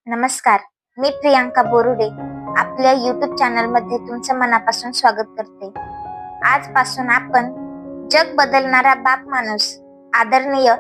नमस्कार, मी प्रियांका बोरुडे आपल्या YouTube चॅनलमध्ये तुमचं मनापासून स्वागत करते. आजपासून आपण जग बदलणारा बाप माणूस आदरणीय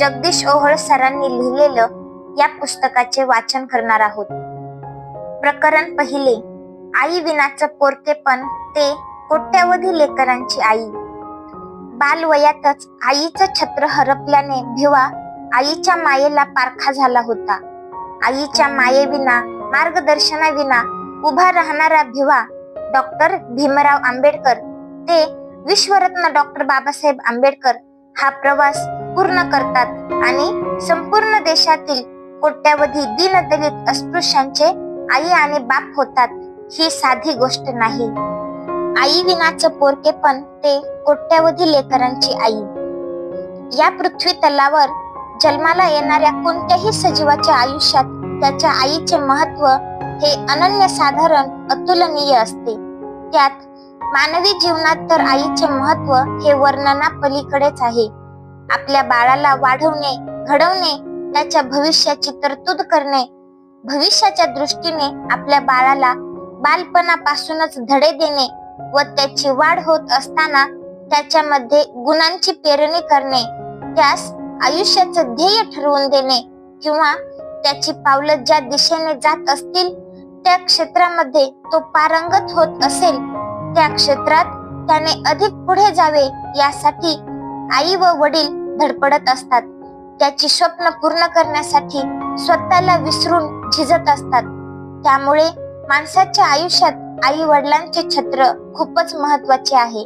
जगदीश ओहोळ सरांनी लिहिलेलं या पुस्तकाचे वाचन करणार आहोत. प्रकरण पहिले, आई विनाचं पोरकेपण ते कोट्यावधी लेकरांची आई. बालवयातच आईचं छत्र हरपल्याने भिवा आईच्या मायेला पारखा झाला होता. आईच्या मायेविना, मार्गदर्शनाविना उभा राहणारा भिवा डॉक्टर भीमराव आंबेडकर ते विश्वरत्न डॉक्टर बाबासाहेब आंबेडकर हा प्रवास पूर्ण करतात आणि संपूर्ण देशातील कोट्यावधी दीनदलित अस्पृश्यांचे आई आणि बाप होतात. ही साधी गोष्ट नाही. आई विनाचं पोरकेपण ते कोट्यावधी लेकरांची आई. या पृथ्वी तलावर जन्माला येणाऱ्या कोणत्याही सजीवाच्या आयुष्यात त्याच्या आईचे महत्व हे अनन्यसाधारण, अतुलनीय असते. त्यात मानवी जीवनात तर आईचे महत्व हे वर्णना पलीकडेच आहे. आपल्या बाळाला वाढवणे, घडवणे, त्याच्या भविष्याची तरतूद करणे, भविष्याच्या दृष्टीने आपल्या बाळाला बालपणापासूनच धडे देणे व त्याची वाढ होत असताना त्याच्यामध्ये गुणांची पेरणी करणे, त्यास आयुष्याचं ध्येय ठरवून देणे किंवा त्याची पावलं ज्या दिशेने जात असतील त्या क्षेत्रामध्ये तो पारंगत होत असेल त्या क्षेत्रात त्याने अधिक पुढे जावे यासाठी आई व वडील धडपडत असतात. त्याची स्वप्न पूर्ण करण्यासाठी स्वतःला विसरून झिजत असतात. त्यामुळे माणसाच्या आयुष्यात आई वडिलांचे छत्र खूपच महत्वाचे आहे.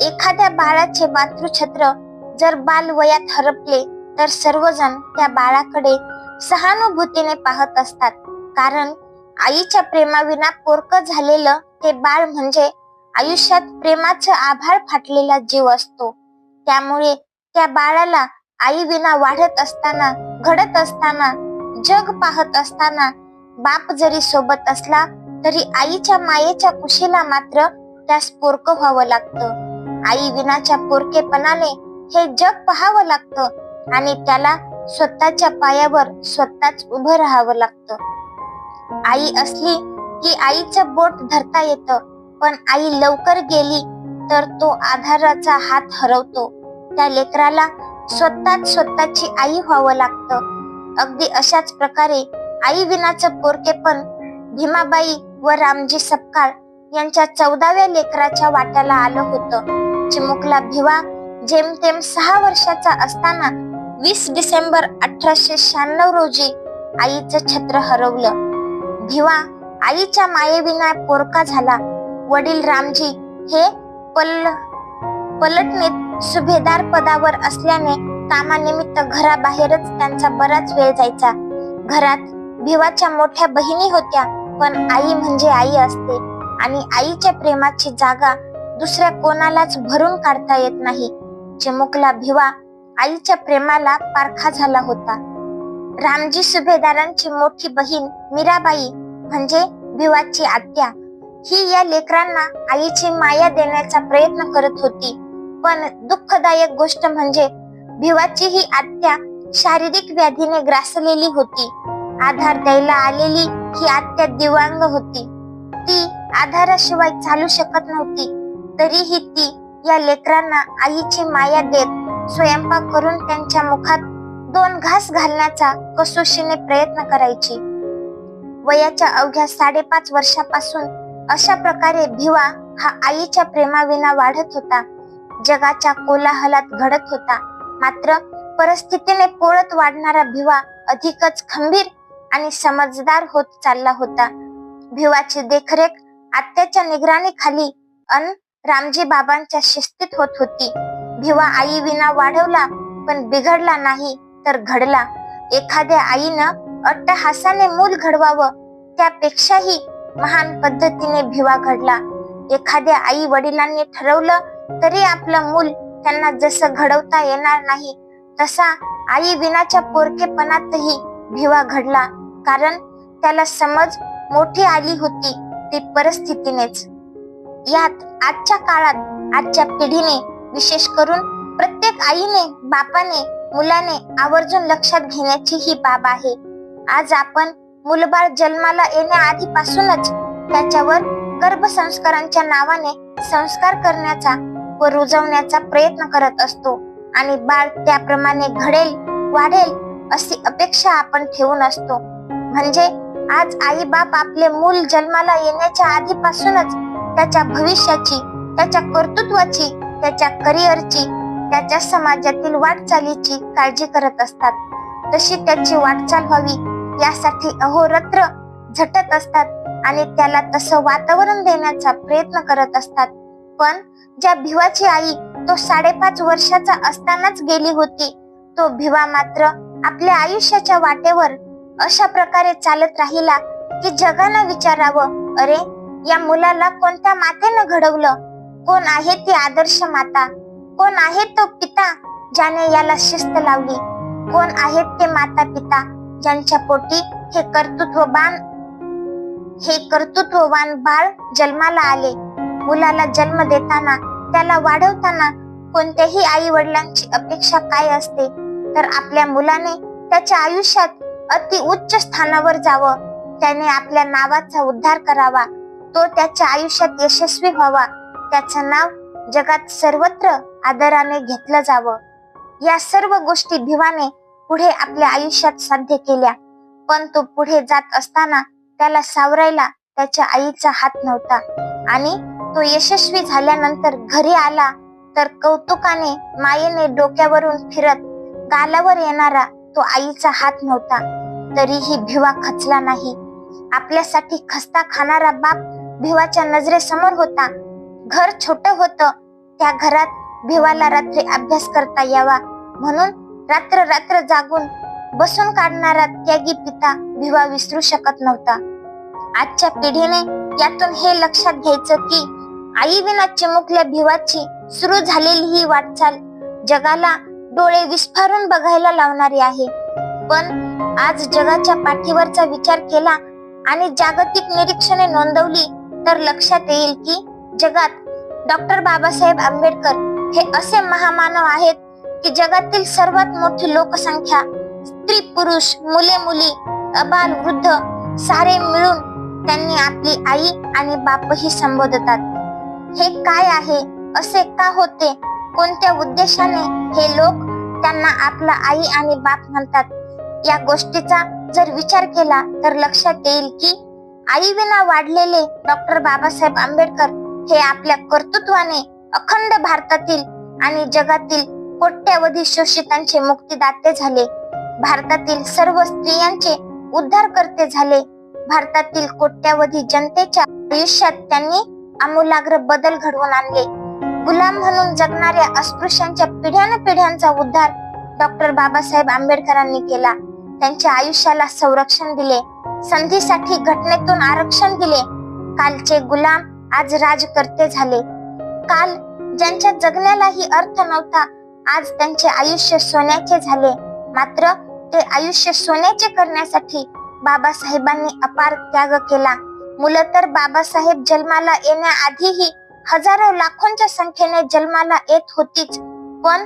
एखाद्या बाळाचे मातृछत्र जर बालवयात हरपले तर सर्वजण त्या बाळाकडे सहानुभूतीने पाहत असतात. कारण आईच्या प्रेमाविना पोरकं झालेलं ते बाळ म्हणजे आयुष्यात प्रेमाचं आभाळ फाटलेला जीव असतो. त्यामुळे त्या बाळाला आई विना वाढत असताना, घडत असताना, जग पाहत असताना बाप जरी सोबत असला तरी आईच्या मायेच्या कुशीला मात्र त्यास पोरकं व्हावं लागतं. आई विनाच्या पोरकेपणाने हे जग पाहावं लागतं आणि त्याला स्वतःच्या पायावर स्वतःच उभं राहावं लागतं. आई असली की आईचं बोट धरता येतं, पण आई लवकर गेली तर तो आधाराचा हात हरवतो. त्या लेकराला स्वतःची आई व्हावं लागतं. अगदी अशाच प्रकारे आई विनाचं पोरकेपण भीमाबाई व रामजी सपकाळ यांच्या 14व्या लेकराच्या वाट्याला आलं होतं. चिमुकला भिवा जेमतेम 6 वर्षाचा असताना 20 डिसेंबर 1896 रोजी आईचं छत्र हरवलं. भिवा आईच्या मायेविना पोरका झाला. वडील रामजी हे पलटणीत सुभेदार पदावर असल्याने कामानिमित्त घराबाहेरच त्यांचा बराच वेळ जायचा. घरात भिवाच्या मोठ्या बहिणी होत्या, पण आई म्हणजे आई असते आणि आईच्या प्रेमाची जागा दुसऱ्या कोणालाच भरून काढता येत नाही. चिमुकला भिवा आईच्या प्रेमाला पारखा झाला होता. रामजी सुभेदारांची मोठी बहीण मीराबाई म्हणजे भिवाची आत्या ही या लेकरांना आईची माया देण्याचा प्रयत्न करत होती. पण दुःखदायक गोष्ट म्हणजे भिवाची ही आत्या शारीरिक व्याधीने ग्रासलेली होती. आधार द्यायला आलेली ही आत्या दिव्यांग होती. ती आधाराशिवाय चालू शकत नव्हती. तरीही ती या लेकरांना आईची माया देत स्वयंपाक करून त्यांच्या मुखात 2 घास घालण्याचा कसोशीने प्रयत्न करायची. वयाच्या अवघ्या 5.5 वर्षापासून अशा प्रकारे भिवा हा आईच्या प्रेमाविना वाढत होता. जगाच्या कोलाहलात घडत होता. मात्र परिस्थितीने पोळत वाढणारा भिवा अधिकच खंबीर आणि समजदार होत चालला होता. भिवाची देखरेख आत्याच्या निगराणीखाली अन रामजी बाबांच्या शिस्तीत होत होती. भिवा आई विना वाढवला, पण बिघडला नाही तर घडला. एखाद्या आईनं अट्टहासाने मूल घडवावं त्यापेक्षाही महान पद्धतीने भिवा घडला. एखाद्या आई वडिलांनी ठरवलं तरी आपलं मूल त्यांना जसं घडवता येणार नाही तसा आई विनाच्या पोरकेपणातही भिवा घडला. कारण त्याला समज मोठी आली होती ती परिस्थितीनेच. यात आजच्या काळात, आजच्या पिढीने, विशेष करून प्रत्येक आईने, बापाने, मुलाने आवर्जून लक्षात घेण्याची ही बाब आहे. आज आपण मुलबाळ जन्माला येण्याआधीपासूनच त्याच्यावर गर्भसंस्कारांच्या नावाने संस्कार करण्याचा व रुजवण्याचा प्रयत्न करत असतो आणि बाळ त्याप्रमाणे घडेल, वाढेल अशी अपेक्षा आपण ठेवून असतो. म्हणजे आज आई बाप आपले मूल जन्माला येण्याच्या आधीपासूनच त्याच्या भविष्याची, त्याच्या कर्तृत्वाची, त्याच्या करिअरची, त्याच्या समाजातील वाटचालीची काळजी करत असतात. तशी त्याची वाटचाल व्हावी यासाठी अहोरात्र झटत असतात आणि त्याला तसं वातावरण देण्याचा प्रयत्न करत असतात. पण ज्या भिवाची आई तो 5.5 वर्षाचा असतानाच गेली होती, तो भिवा मात्र आपल्या आयुष्याच्या वाटेवर अशा प्रकारे चालत राहिला की जगानं विचारावं, अरे या मुलाला कोणत्या मातेनं घडवलं? कोण आहे ती आदर्श माता? कोण आहे तो पिता ज्याने याला शिस्त लावली? कोण आहेत ते माता पिता ज्यांच्या पोटी हे कर्तृत्ववान बाळ जन्माला आले? मुलाला जन्म देताना, त्याला वाढवताना कोणत्याही आई वडिलांची अपेक्षा काय असते? तर आपल्या मुलाने त्याच्या आयुष्यात अति उच्च स्थानावर जावं, त्याने आपल्या नावाचा उद्धार करावा, तो त्याच्या आयुष्यात यशस्वी व्हावा, त्याचं नाव जगात सर्वत्र आदराने घेतलं जावं. या सर्व गोष्टी भिवाने पुढे आपल्या आयुष्यात साध्य केल्या. पण तो पुढे जात असताना त्याला सावरायला त्याच्या आईचा हात नव्हता आणि तो यशस्वी झाल्यानंतर घरी आला तर कौतुकाने, मायेने डोक्यावरून फिरत गालावर येणारा तो आईचा हात नव्हता. तरीही भिवा खचला नाही. आपल्यासाठी खस्ता खाणारा बाप भिवाच्या नजरेसमोर होता. घर छोटं होतं, त्या घरात भिवाला रात्री अभ्यास करता यावा म्हणून रात्र रात्र जागून बसून काढणारा त्यागी पिता भिवा विसरू शकत नव्हता. आजच्या पिढीने यातून हे लक्षात घ्यायचं की आई विना चिमुकल्या भिवाची सुरू झालेली ही वाटचाल जगाला डोळे विस्फारून बघायला लावणारी आहे. पण आज जगाच्या पाठीवरचा विचार केला आणि जागतिक निरीक्षणे नोंदवली तर लक्षात येईल की जगात डॉक्टर बाबासाहेब आंबेडकर हे असे महामानव आहेत की जगातील सर्वात मोठी लोकसंख्या, स्त्री पुरुष, मुले मुली, अबाल वृद्ध सारे मिळून त्यांनी आपली आई आणि बापही संबोधतात. हे काय आहे? असे का होते? कोणत्या उद्देशाने हे लोक त्यांना आपला आई आणि बाप म्हणतात? या गोष्टीचा जर विचार केला तर लक्षात येईल की आई विना वाढलेले डॉक्टर बाबासाहेब आंबेडकर हे आपल्या कर्तृत्वाने अखंड भारतातील आणि जगातील कोट्यावधी शोषितांचे मुक्तिदाते झाले. भारतातील सर्व स्त्रियांचे उद्धारकर्ते झाले. भारतातील कोट्यावधी जनतेच्या आयुष्यात त्यांनी आमूलाग्र बदल घडवून आणले. गुलाम म्हणून जगणाऱ्या अस्पृश्यांच्या पिढ्यानपिढ्यांचा उद्धार डॉक्टर बाबासाहेब आंबेडकरांनी केला. त्यांच्या आयुष्याला संरक्षण दिले. संधीसाठी घटनेतून आरक्षण दिले. कालचे गुलाम आज राजकर्ते झाले. काल ज्यांच्या जगण्यालाही अर्थ नव्हता, आज त्यांचे आयुष्य सोन्याचे झाले. मात्र ते आयुष्य सोन्याचे करण्यासाठी बाबासाहेबांनी अपार त्याग केला. मुलं तर बाबासाहेब जन्माला येण्याआधीही हजारो लाखोंच्या संख्येने जन्माला येत होतीच. पण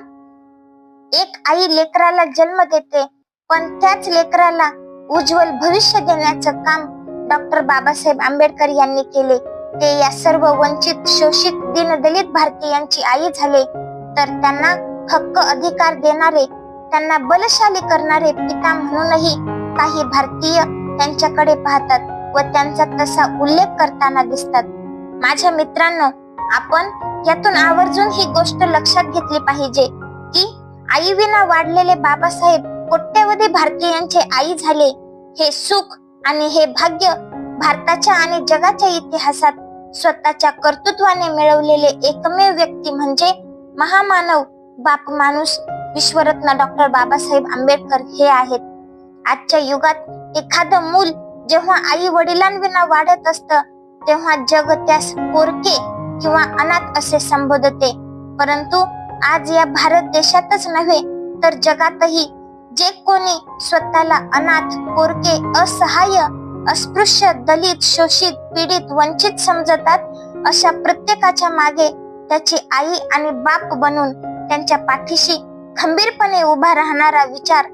एक आई लेकराला जन्म देते, पण त्याच लेकराला उज्ज्वल भविष्य देण्याचं काम डॉक्टर बाबासाहेब आंबेडकर यांनी केले. ते या सर्व वंचित, शोषित, दीनदलित भारतीयांची आई झाले. तर त्यांना हक्क अधिकार देणारे, त्यांना बलशाली करणारे पिता म्हणूनही काही भारतीय त्यांच्याकडे पाहतात व त्यांचा तसा उल्लेख करताना दिसतात. माझ्या मित्रांनो, आपण यातून आवर्जून ही गोष्ट लक्षात घेतली पाहिजे की आई विना वाढलेले बाबासाहेब कोट्यवधी भारतीयांचे आई झाले. हे सुख आणि हे भाग्य भारताच्या आणि जगाच्या इतिहासात स्वतःच्या कर्तृत्वाने मिळवलेले एकमेव व्यक्ती म्हणजे महामानव, बाप माणूस, विश्वरत्न डॉक्टर बाबासाहेब आंबेडकर हे आहेत. आजच्या युगात एखादं मूल जेव्हा आई वडिलांविना वाढत असतं तेव्हा जग त्यास पोरके किंवा अनाथ असे संबोधते. परंतु आज या भारत देशातच नव्हे तर जगातही जे कोणी स्वतःला अनाथ, पोरके, असहाय्य, अस्पृश्य, दलित, शोषित, पीडित, वंचित समजतात, अशा प्रत्येकाच्या मागे त्याची आई आणि बाप बनून त्यांच्या पाठीशी खंबीरपणे उभा राहणारा विचार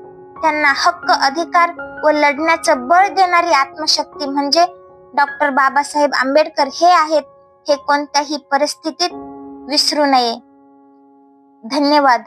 त्यांना हक्क, अधिकार व लढण्याचं बळ देणारी आत्मशक्ती म्हणजे डॉक्टर बाबासाहेब आंबेडकर हे आहेत, हे कोणत्याही परिस्थितीत विसरू नये. धन्यवाद.